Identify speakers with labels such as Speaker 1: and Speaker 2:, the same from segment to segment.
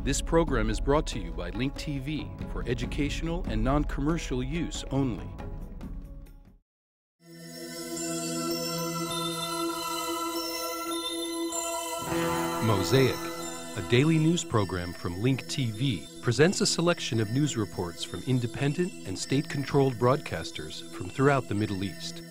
Speaker 1: This program is brought to you by Link TV for educational and non-commercial use only. Mosaic, a daily news program from Link TV, presents a selection of news reports from independent and state-controlled broadcasters from throughout the Middle East.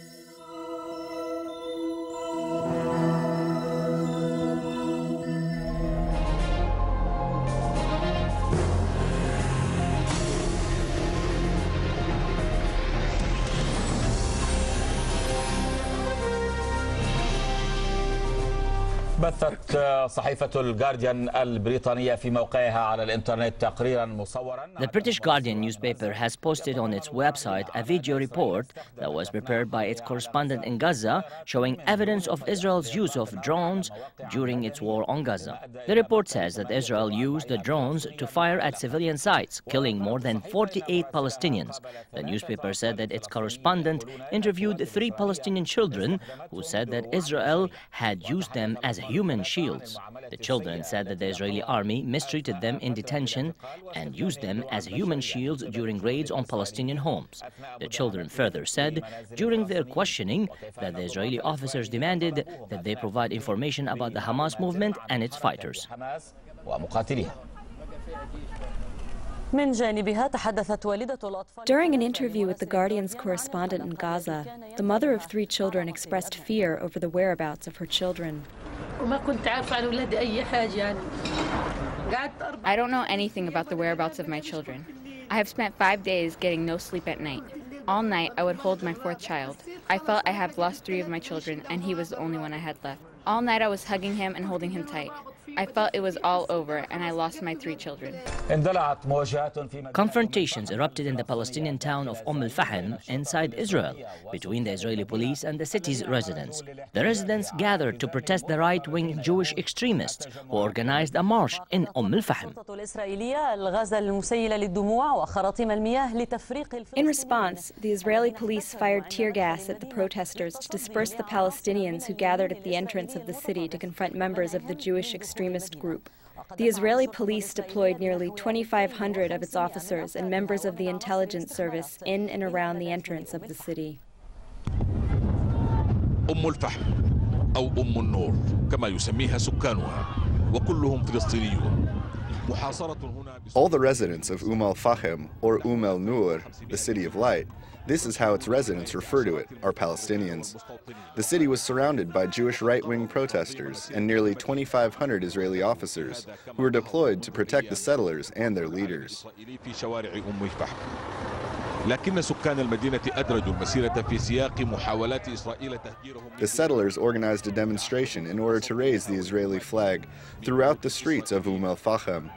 Speaker 2: بثت صحيفة الجارديان البريطانية في موقعها على الإنترنت تقريرا مصورا.
Speaker 3: The British Guardian newspaper has posted on its website a video report that was prepared by its correspondent in Gaza showing evidence of Israel's use of drones during its war on Gaza. The report says that Israel used the drones to fire at civilian sites, killing more than 48 Palestinians. The newspaper said that its correspondent interviewed 3 Palestinian children who said that Israel had used them as human shields. The children said that the Israeli army mistreated them in detention and used them as human shields during raids on Palestinian homes. The children further said during their questioning that the Israeli officers demanded that they provide information about the Hamas movement and its fighters.
Speaker 4: During an interview with the Guardian's correspondent in Gaza, the mother of 3 children expressed fear over the whereabouts of her children.
Speaker 5: I don't know anything about the whereabouts of my children. I have spent 5 days getting no sleep at night. All night I would hold my 4th child. I felt I had lost 3 of my children and he was the only one I had left. All night I was hugging him and holding him tight. I felt it was all over and I lost my 3 children.
Speaker 3: Confrontations erupted in the Palestinian town of Fahem inside Israel between the Israeli police and the city's residents. The residents gathered to protest the right-wing Jewish extremists who organized a march in Fahem.
Speaker 4: In response, the Israeli police fired tear gas at the protesters to disperse the Palestinians who gathered at the entrance of the city to confront members of the Jewish extremist group. The Israeli police deployed nearly 2,500 of its officers and members of the intelligence service in and around the entrance of the city.
Speaker 6: الفحم أو النور كما يسميها سكانها وكلهم فلسطينيون.
Speaker 7: All the residents of al-Fahem or al-Nur, the City of Light, this is how its residents refer to it, are Palestinians. The city was surrounded by Jewish right-wing protesters and nearly 2,500 Israeli officers who were deployed to protect the settlers and their leaders. The settlers organized a demonstration in order to raise the Israeli flag throughout the streets of al-Fahem.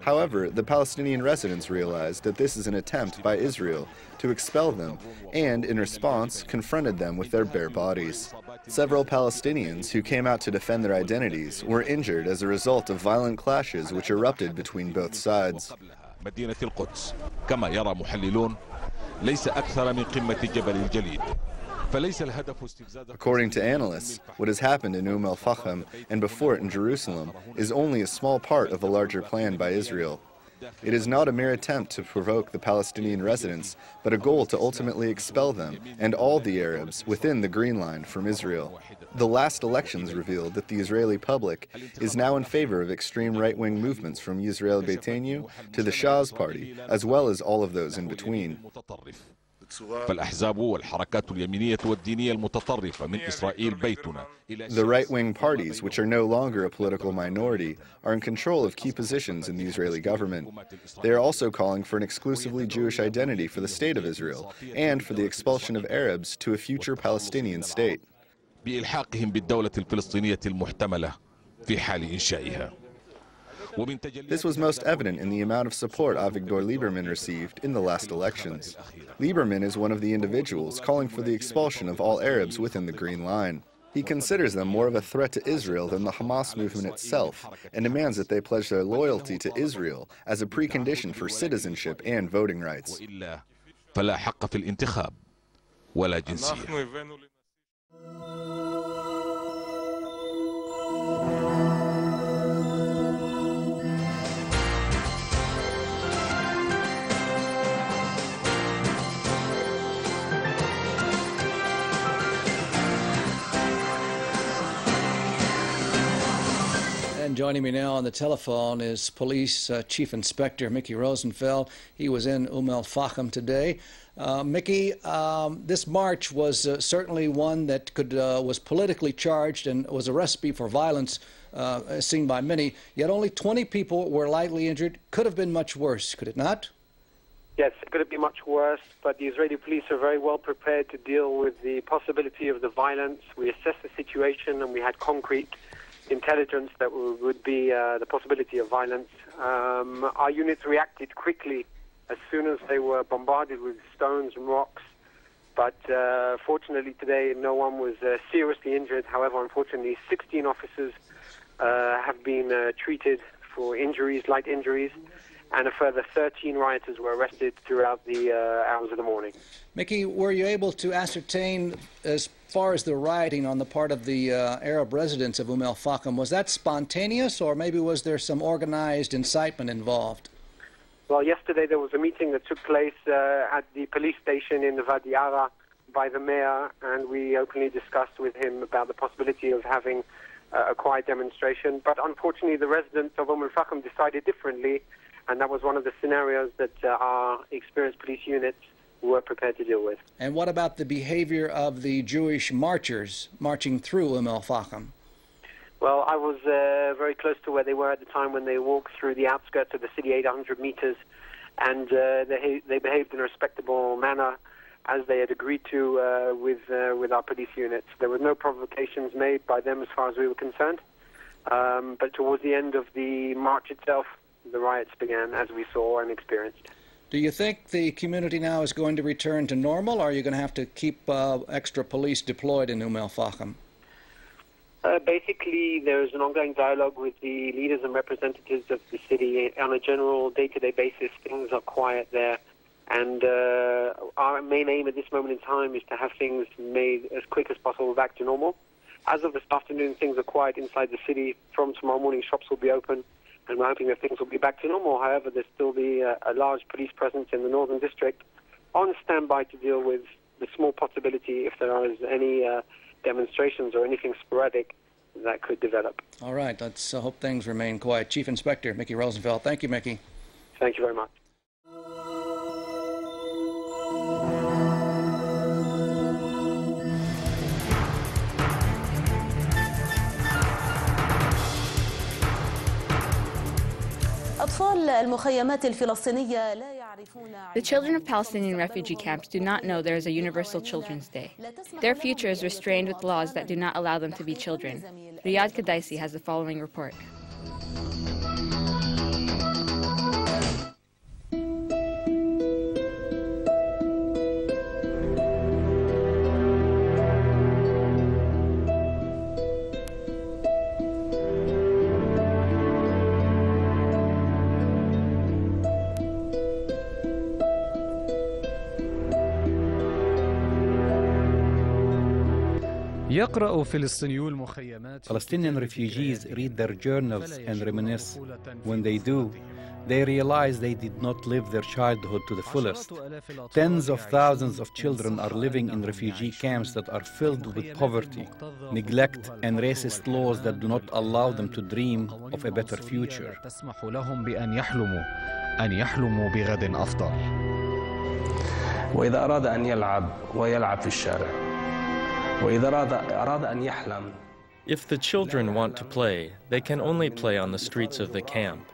Speaker 7: However, the Palestinian residents realized that this is an attempt by Israel to expel them and, in response, confronted them with their bare bodies. Several Palestinians who came out to defend their identities were injured as a result of violent clashes which erupted between both sides.
Speaker 6: مدينة القدس كما يرى محللون ليس أكثر من قمة جبل الجليد فليس الهدف استفزاز.
Speaker 7: According to analysts, what has happened in al-Fahem and before it in Jerusalem is only a small part of a larger plan by Israel. It is not a mere attempt to provoke the Palestinian residents, but a goal to ultimately expel them and all the Arabs within the Green Line from Israel. The last elections revealed that the Israeli public is now in favor of extreme right-wing movements from Yisrael Beitenu to the Shah's party, as well as all of those in between.
Speaker 6: فالأحزاب والحركات اليمينية والدينية المتطرفة من إسرائيل بيتنا.
Speaker 7: The right-wing parties, which are no longer a political minority, are in control of key positions in the Israeli government. They are also calling for an exclusively Jewish identity for the state of Israel and for the expulsion of Arabs to a future Palestinian state.
Speaker 6: بإلحاقهم بالدولة الفلسطينية المحتملة في حال إنشائها.
Speaker 7: This was most evident in the amount of support Avigdor Lieberman received in the last elections. Lieberman is one of the individuals calling for the expulsion of all Arabs within the Green Line. He considers them more of a threat to Israel than the Hamas movement itself and demands that they pledge their loyalty to Israel as a precondition for citizenship and voting rights.
Speaker 6: فلا حق في الانتخاب ولا جنسية.
Speaker 8: joining me now on the telephone is Police Chief Inspector Mickey Rosenfeld. He was in Fahem today. Mickey, this march was certainly one that was politically charged and was a recipe for violence seen by many, yet only 20 people were lightly injured. Could have been much worse, could it not?
Speaker 9: Yes, it could have been much worse, but the Israeli police are very well prepared to deal with the possibility of the violence. We assessed the situation and we had concrete intelligence that would be the possibility of violence. Our units reacted quickly as soon as they were bombarded with stones and rocks, but fortunately today no one was seriously injured. However, unfortunately 16 officers have been treated for injuries, light injuries, and a further 13 rioters were arrested throughout the hours of the morning.
Speaker 8: Mickey, were you able to ascertain, as far as the rioting on the part of the Arab residents of Fahem, was that spontaneous, or maybe was there some organized incitement involved?
Speaker 9: Well, yesterday there was a meeting that took place at the police station in Wadi Ara by the mayor, and we openly discussed with him about the possibility of having a quiet demonstration. But unfortunately, the residents of Fahem decided differently, and that was one of the scenarios that our experienced police units were prepared to deal with. And
Speaker 8: what about the behavior of the Jewish marchers marching through Fahem?
Speaker 9: Well, I was very close to where they were at the time when they walked through the outskirts of the city, 800 meters, and they behaved in a respectable manner, as they had agreed to with our police units. There were no provocations made by them as far as we were concerned, but towards the end of the march itself, the riots began, as we saw and experienced.
Speaker 8: Do you think the community now is going to return to normal, or are you going to have to keep extra police deployed in Fahem?
Speaker 9: Basically, there is an ongoing dialogue with the leaders and representatives of the city. On a general day-to-day basis, things are quiet there. And our main aim at this moment in time is to have things made as quick as possible back to normal. As of this afternoon, things are quiet inside the city. From tomorrow morning, shops will be open, and we're hoping that things will be back to normal. However, there's still be a large police presence in the northern district on standby to deal with the small possibility if there is any demonstrations or anything sporadic that could develop.
Speaker 8: All right, let's hope things remain quiet. Chief Inspector Mickey Rosenfeld. Thank you, Mickey.
Speaker 9: Thank you very much.
Speaker 5: The children of Palestinian refugee camps do not know there is a universal Children's Day. Their future is restrained with laws that do not allow them to be children. Riyad Kadaisi has the following report.
Speaker 10: Palestinian refugees read their journals and reminisce. When they do, they realize they did not live their childhood to the fullest. Tens of thousands of children are living in refugee camps that are filled with poverty, neglect, and racist laws that do not allow them to dream of a better future.
Speaker 11: وإذا أراد أن يلعب ويلعب في الشارع.
Speaker 12: If the children want to play, they can only play on the streets of the camp.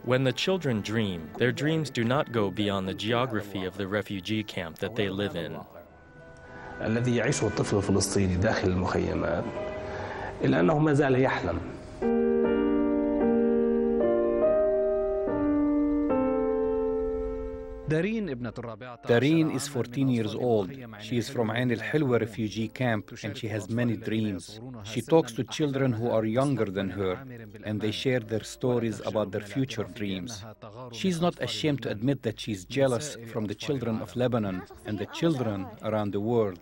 Speaker 12: When the children dream, their dreams do not go beyond the geography of the refugee camp that they live in.
Speaker 11: الذي يعيشه الطفل الفلسطيني داخل المخيمات إلا أنه ما زال يحلم.
Speaker 10: Dareen is 14 years old. She is from Hilweh refugee camp and she has many dreams. She talks to children who are younger than her and they share their stories about their future dreams. She's not ashamed to admit that she's jealous from the children of Lebanon and the children around the world.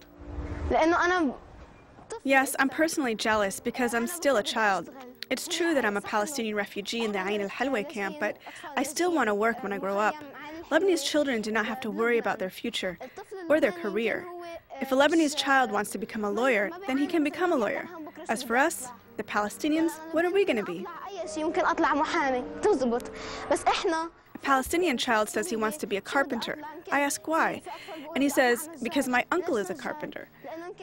Speaker 13: Yes, I'm personally jealous because I'm still a child. It's true that I'm a Palestinian refugee in the Hilweh camp, but I still want to work when I grow up. Lebanese children do not have to worry about their future or their career. If a Lebanese child wants to become a lawyer, then he can become a lawyer. As for us, the Palestinians, what are we going to be? A Palestinian child says he wants to be a carpenter. I ask why, and he says, because my uncle is a carpenter.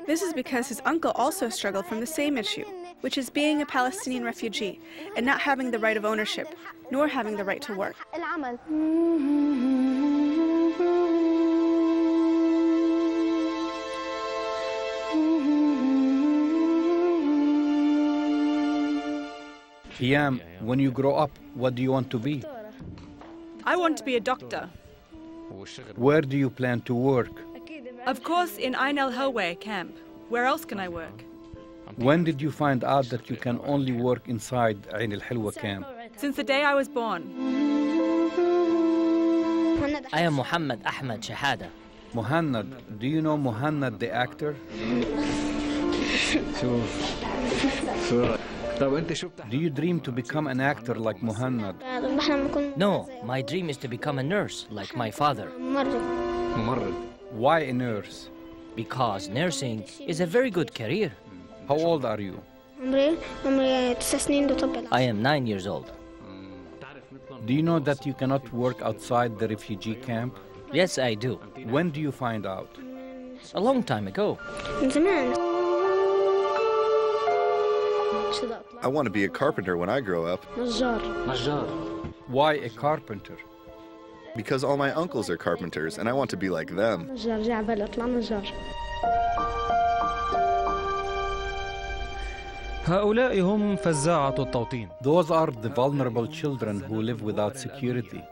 Speaker 13: This is because his uncle also struggled from the same issue, which is being a Palestinian refugee and not having the right of ownership, nor having the right to work.
Speaker 10: Fahem, when you grow up, what do you want to be?
Speaker 14: I want to be a doctor.
Speaker 10: Where do you plan to work?
Speaker 14: Of course, in Hilweh camp. Where else can I work?
Speaker 10: When did you find out that you can only work inside Hilweh camp?
Speaker 14: Since the day I was born.
Speaker 3: I am Muhammad Ahmed Shahada.
Speaker 10: Muhammad, do you know Muhammad the actor? Do you dream to become an actor like Muhammad?
Speaker 3: No, my dream is to become a nurse like my father.
Speaker 10: Why a nurse?
Speaker 3: Because nursing is a very good career.
Speaker 10: How old are you?
Speaker 3: I am 9 years old.
Speaker 10: Do you know that you cannot work outside the refugee camp?
Speaker 3: Yes, I do.
Speaker 10: When do you find out?
Speaker 3: A long time ago.
Speaker 7: I want to be a carpenter when I grow up.
Speaker 10: Why a carpenter?
Speaker 7: Because all my uncles are carpenters, and I want to be like them.
Speaker 10: Those are the vulnerable children who live without security.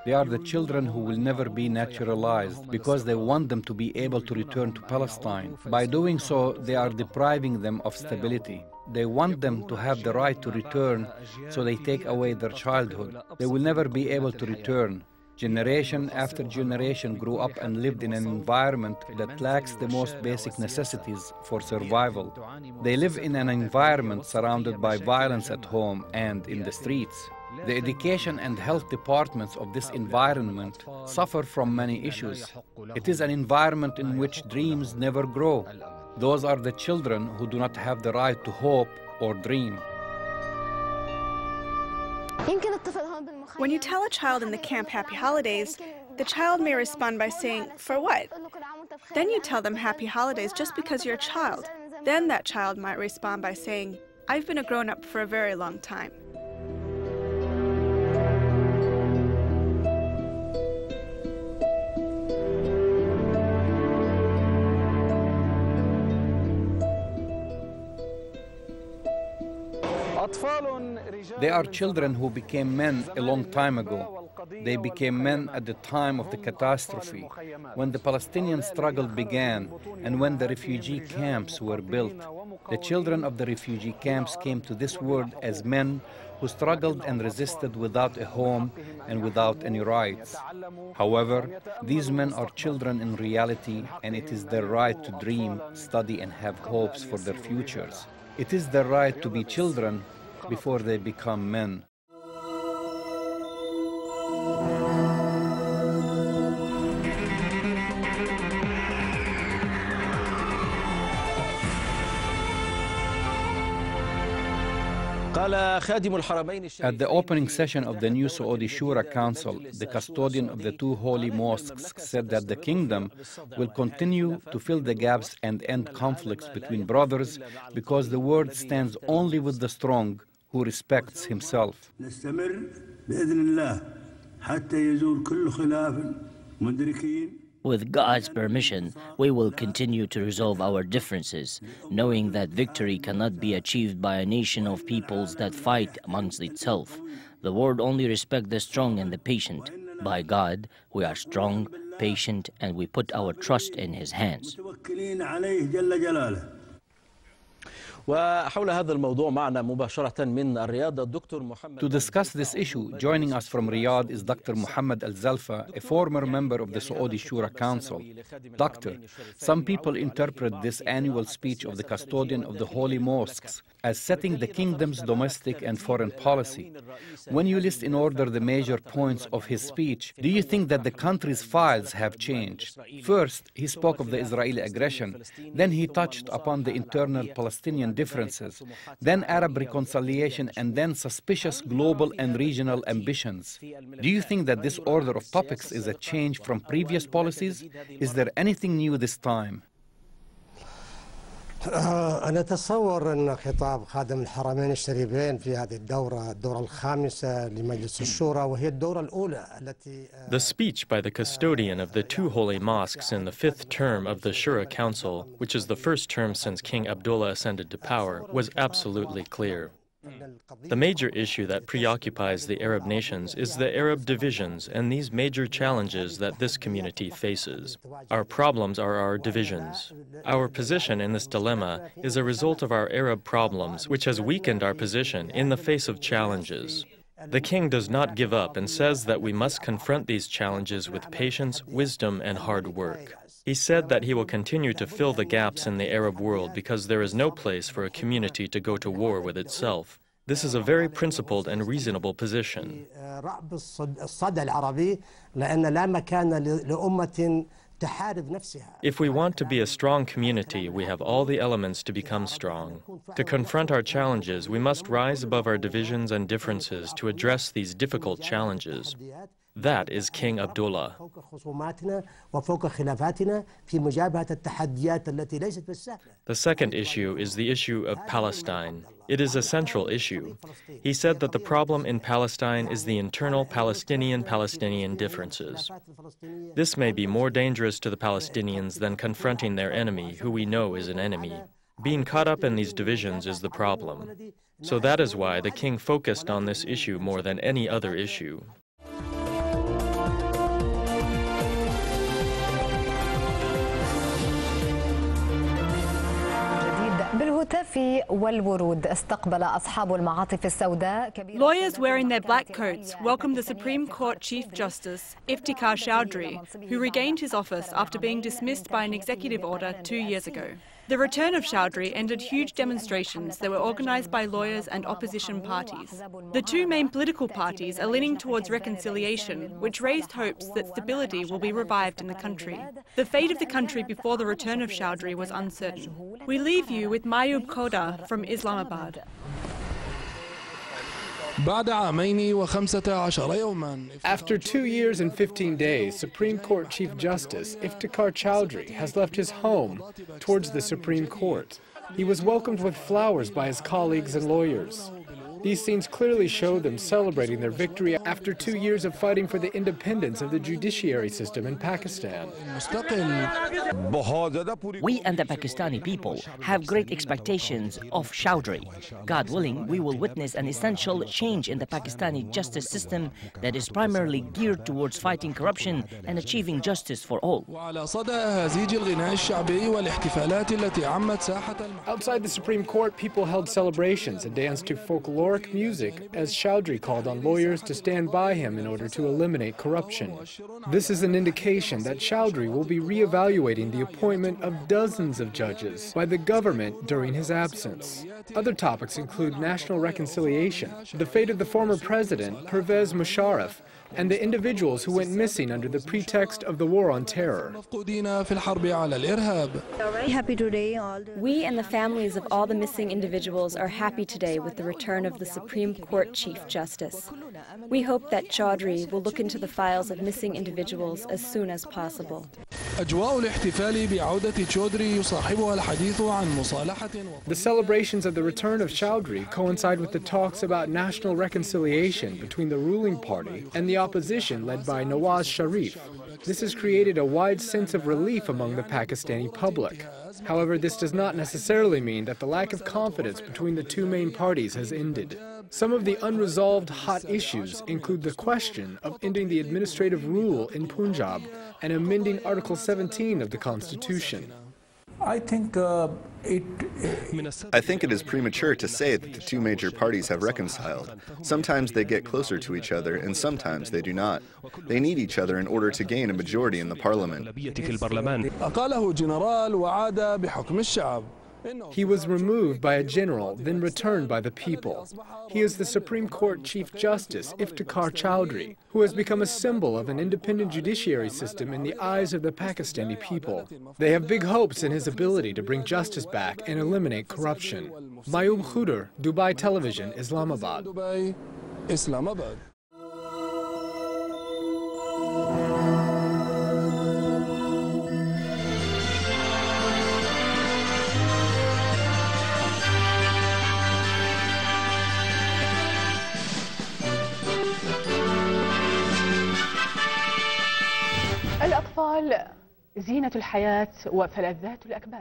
Speaker 10: They are the children who will never be naturalized because they want them to be able to return to Palestine. By doing so, they are depriving them of stability. They want them to have the right to return, so they take away their childhood. They will never be able to return. Generation after generation grew up and lived in an environment that lacks the most basic necessities for survival. They live in an environment surrounded by violence at home and in the streets. The education and health departments of this environment suffer from many issues. It is an environment in which dreams never grow. Those are the children who do not have the right to hope or dream.
Speaker 13: When you tell a child in the camp happy holidays, the child may respond by saying, "For what?" Then you tell them happy holidays just because you're a child. Then that child might respond by saying, "I've been a grown-up for a very long time."
Speaker 10: They are children who became men a long time ago. They became men at the time of the catastrophe, when the Palestinian struggle began and when the refugee camps were built. The children of the refugee camps came to this world as men who struggled and resisted without a home and without any rights. However, these men are children in reality, and it is their right to dream, study, and have hopes for their futures. It is their right to be children before they become men. At the opening session of the new Saudi Shura Council, the custodian of the two holy mosques said that the kingdom will continue to fill the gaps and end conflicts between brothers because the word stands only with the strong who respects himself.
Speaker 3: With God's permission, we will continue to resolve our differences, knowing that victory cannot be achieved by a nation of peoples that fight amongst itself. The world only respects the strong and the patient. By God, we are strong, patient, and we put our trust in His hands.
Speaker 10: To discuss this issue, joining us from Riyadh is Dr. Muhammad Al-Zalfa, a former member of the Saudi Shura Council. Doctor, some people interpret this annual speech of the custodian of the holy mosques as setting the kingdom's domestic and foreign policy. When you list in order the major points of his speech, do you think that the country's files have changed? First, he spoke of the Israeli aggression. Then he touched upon the internal Palestinian differences. Then Arab reconciliation, and then suspicious global and regional ambitions. Do you think that this order of topics is a change from previous policies? Is there anything new this time?
Speaker 15: أنا أتصور أن خطاب خادم الحرمين الشريفين في هذه الدورة الخامسة لمجلس الشورى وهي الدورة الأولى التي
Speaker 12: The speech by the custodian of the two holy mosques in the fifth term of the Shura Council, which is the first term since King Abdullah ascended to power, was absolutely clear. The major issue that preoccupies the Arab nations is the Arab divisions and these major challenges that this community faces. Our problems are our divisions. Our position in this dilemma is a result of our Arab problems, which has weakened our position in the face of challenges. The king does not give up and says that we must confront these challenges with patience, wisdom, and hard work. He said that he will continue to fill the gaps in the Arab world because there is no place for a community to go to war with itself. This is a very principled and reasonable position. If we want to be a strong community, we have all the elements to become strong. To confront our challenges, we must rise above our divisions and differences to address these difficult challenges. That is King Abdullah. The second issue is the issue of Palestine. It is a central issue. He said that the problem in Palestine is the internal Palestinian differences. This may be more dangerous to the Palestinians than confronting their enemy, who we know is an enemy. Being caught up in these divisions is the problem. So that is why the king focused on this issue more than any other issue.
Speaker 14: Lawyers wearing their black coats welcomed the Supreme Court Chief Justice, Iftikhar Chowdhury, who regained his office after being dismissed by an executive order 2 years ago. The return of Chowdhury ended huge demonstrations that were organized by lawyers and opposition parties. The two main political parties are leaning towards reconciliation, which raised hopes that stability will be revived in the country. The fate of the country before the return of Chowdhury was uncertain. We leave you with Mayub Khoda from Islamabad.
Speaker 16: After 2 years and 15 days, Supreme Court Chief Justice Iftikhar Chowdhury has left his home towards the Supreme Court. He was welcomed with flowers by his colleagues and lawyers. These scenes clearly show them celebrating their victory after 2 years of fighting for the independence of the judiciary system in Pakistan.
Speaker 3: We and the Pakistani people have great expectations of Chowdhury. God willing, we will witness an essential change in the Pakistani justice system that is primarily geared towards fighting corruption and achieving justice for all.
Speaker 16: Outside the Supreme Court, people held celebrations and danced to folkloric music as Chowdhury called on lawyers to stand by him in order to eliminate corruption. This is an indication that Chowdhury will be re-evaluating the appointment of dozens of judges by the government during his absence. Other topics include national reconciliation, the fate of the former president, Pervez Musharraf, and the individuals who went missing under the pretext of the war on terror.
Speaker 4: We and the families of all the missing individuals are happy today with the return of the Supreme Court Chief Justice. We hope that Chowdhury will look into the files of missing individuals as soon as possible.
Speaker 16: The celebrations of the return of Chowdhury coincide with the talks about national reconciliation between the ruling party and the opposition led by Nawaz Sharif. This has created a wide sense of relief among the Pakistani public. However, this does not necessarily mean that the lack of confidence between the two main parties has ended. Some of the unresolved hot issues include the question of ending the administrative rule in Punjab and amending Article 17 of the Constitution.
Speaker 7: I think it is premature to say that the two major parties have reconciled. Sometimes they get closer to each other, and sometimes they do not. They need each other in order to gain a majority in the parliament.
Speaker 16: He was removed by a general, then returned by the people. He is the Supreme Court Chief Justice, Iftikhar Chowdhury, who has become a symbol of an independent judiciary system in the eyes of the Pakistani people. They have big hopes in his ability to bring justice back and eliminate corruption. Mayub Khudur, Dubai Television, Islamabad.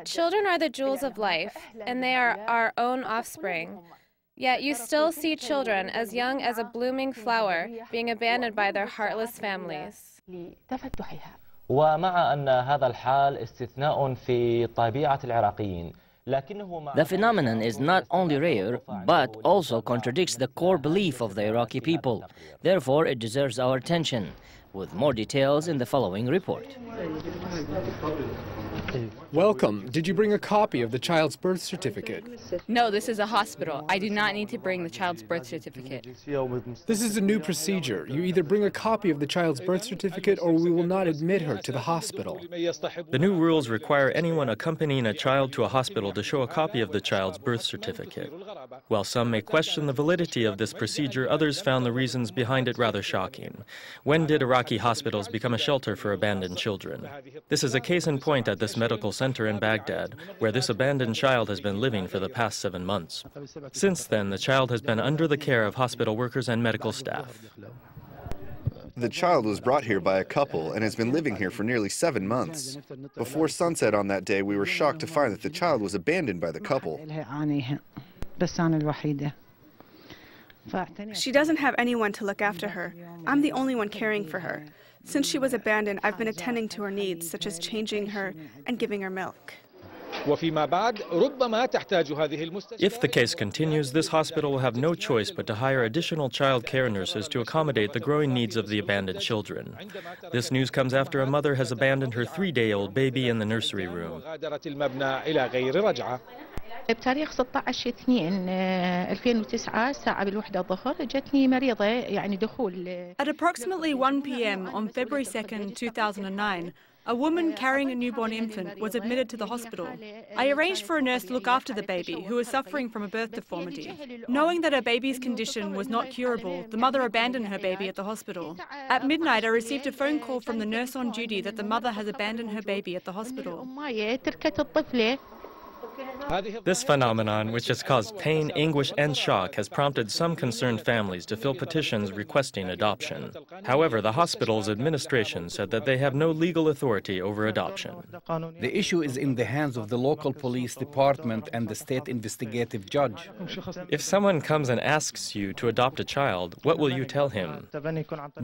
Speaker 17: Children are the jewels of life, and they are our own offspring. Yet you still see children as young as a blooming flower being abandoned by their heartless families.
Speaker 18: ومع أن هذا الحال استثناء في طبيعة العراقيين.
Speaker 3: The phenomenon is not only rare, but also contradicts the core belief of the Iraqi people. Therefore, it deserves our attention. With more details in the following report.
Speaker 16: Welcome. Did you bring a copy of the child's birth certificate?
Speaker 5: No, this is a hospital. I do not need to bring the child's birth certificate.
Speaker 16: This is a new procedure. You either bring a copy of the child's birth certificate or we will not admit her to the hospital.
Speaker 12: The new rules require anyone accompanying a child to a hospital to show a copy of the child's birth certificate. While some may question the validity of this procedure, others found the reasons behind it rather shocking. When did Iraqi hospitals become a shelter for abandoned children? This is a case in point at this medical center in Baghdad, where this abandoned child has been living for the past 7 months. Since then, the child has been under the care of hospital workers and medical staff.
Speaker 7: The child was brought here by a couple and has been living here for nearly 7 months. Before sunset on that day, we were shocked to find that the child was abandoned by the couple.
Speaker 13: She doesn't have anyone to look after her. I'm the only one caring for her. Since she was abandoned, I've been attending to her needs, such as changing her and giving her milk.
Speaker 12: If the case continues, this hospital will have no choice but to hire additional child care nurses to accommodate the growing needs of the abandoned children. This news comes after a mother has abandoned her 3-day-old baby in the nursery room.
Speaker 19: بتاريخ 16/2/2009 الساعة بالوحدة الظهر جتني مريضة يعني دخول.
Speaker 14: At approximately 1 p.m. on February 2nd, 2009, a woman carrying a newborn infant was admitted to the hospital. I arranged for a nurse to look after the baby, who was suffering from a birth deformity. Knowing that her baby's condition was not curable, the mother abandoned her baby at the hospital. At midnight, I received a phone call from the nurse on duty that the mother has abandoned her baby at the hospital.
Speaker 12: This phenomenon, which has caused pain, anguish, and shock, has prompted some concerned families to fill petitions requesting adoption. However, the hospital's administration said that they have no legal authority over adoption.
Speaker 10: The issue is in the hands of the local police department and the state investigative judge.
Speaker 12: If someone comes and asks you to adopt a child, what will you tell him?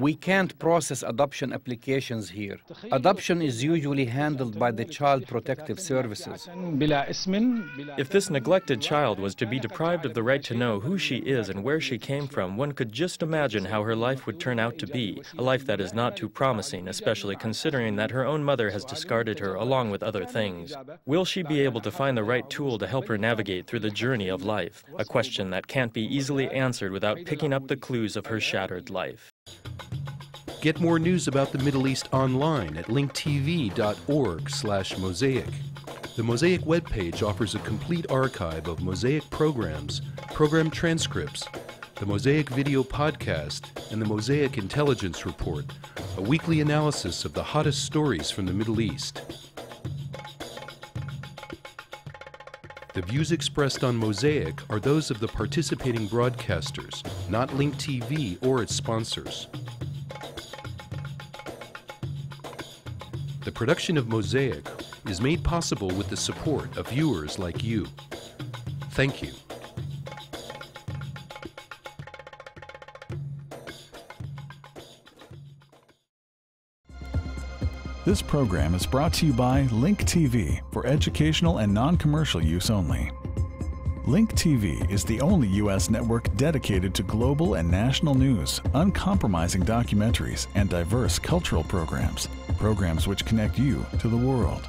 Speaker 10: We can't process adoption applications here. Adoption is usually handled by the Child Protective Services.
Speaker 12: If this neglected child was to be deprived of the right to know who she is and where she came from, one could just imagine how her life would turn out to be, a life that is not too promising, especially considering that her own mother has discarded her along with other things. Will she be able to find the right tool to help her navigate through the journey of life? A question that can't be easily answered without picking up the clues of her shattered life.
Speaker 1: Get more news about the Middle East online at linktv.org/Mosaic. The Mosaic webpage offers a complete archive of Mosaic programs, program transcripts, the Mosaic video podcast, and the Mosaic Intelligence Report, a weekly analysis of the hottest stories from the Middle East. The views expressed on Mosaic are those of the participating broadcasters, not Link TV or its sponsors. The production of Mosaic is made possible with the support of viewers like you. Thank you.
Speaker 20: This program is brought to you by Link TV for educational and non-commercial use only. Link TV is the only U.S. network dedicated to global and national news, uncompromising documentaries, and diverse cultural programs which connect you to the world.